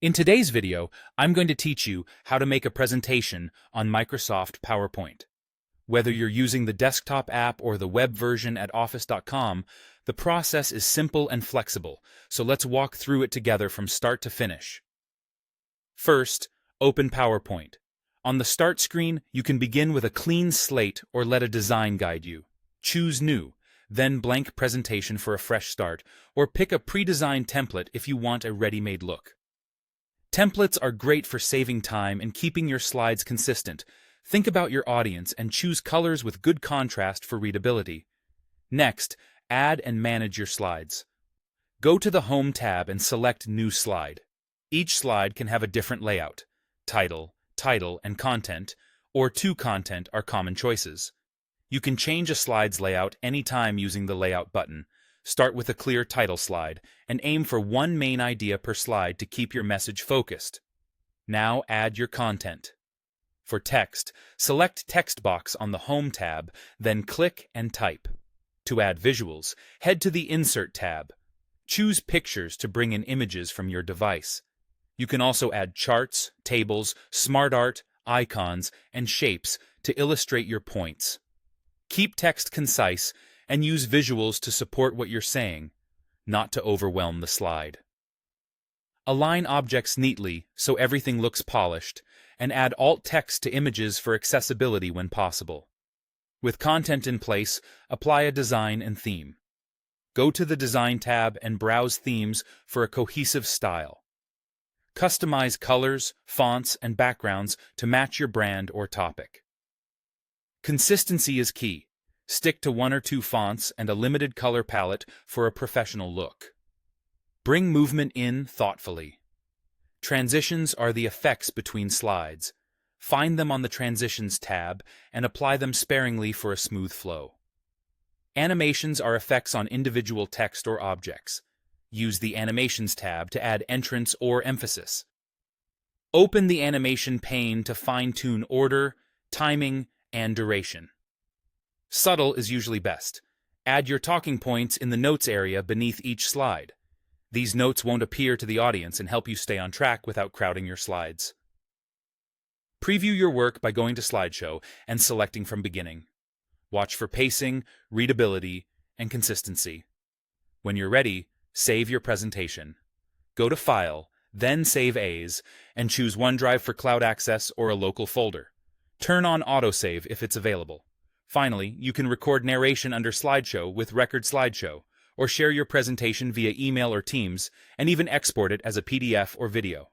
In today's video, I'm going to teach you how to make a presentation on Microsoft PowerPoint. Whether you're using the desktop app or the web version at office.com, the process is simple and flexible, so let's walk through it together from start to finish. First, open PowerPoint. On the Start screen, you can begin with a clean slate or let a design guide you. Choose New, then Blank Presentation for a fresh start, or pick a pre-designed template if you want a ready-made look. Templates are great for saving time and keeping your slides consistent. Think about your audience and choose colors with good contrast for readability. Next, add and manage your slides. Go to the Home tab and select New Slide. Each slide can have a different layout. Title, and content, or to content are common choices. You can change a slide's layout anytime using the Layout button. Start with a clear title slide and aim for one main idea per slide to keep your message focused. Now add your content. For text, select Text box on the Home tab, then click and type. To add visuals, head to the Insert tab. Choose Pictures to bring in images from your device. You can also add charts, tables, smart art, icons, and shapes to illustrate your points. Keep text concise and use visuals to support what you're saying, not to overwhelm the slide. Align objects neatly so everything looks polished, and add alt text to images for accessibility when possible. With content in place, apply a design and theme. Go to the Design tab and browse themes for a cohesive style. Customize colors, fonts, and backgrounds to match your brand or topic. Consistency is key. Stick to one or two fonts and a limited color palette for a professional look. Bring movement in thoughtfully. Transitions are the effects between slides. Find them on the Transitions tab and apply them sparingly for a smooth flow. Animations are effects on individual text or objects. Use the Animations tab to add entrance or emphasis. Open the animation pane to fine-tune order, timing, and duration. Subtle is usually best. Add your talking points in the Notes area beneath each slide. These notes won't appear to the audience and help you stay on track without crowding your slides. Preview your work by going to Slideshow and selecting from Beginning. Watch for pacing, readability, and consistency. When you're ready, save your presentation. Go to File, then Save As, and choose OneDrive for cloud access or a local folder. Turn on autosave if it's available. Finally, you can record narration under Slideshow with Record Slideshow, or share your presentation via email or Teams, and even export it as a PDF or video.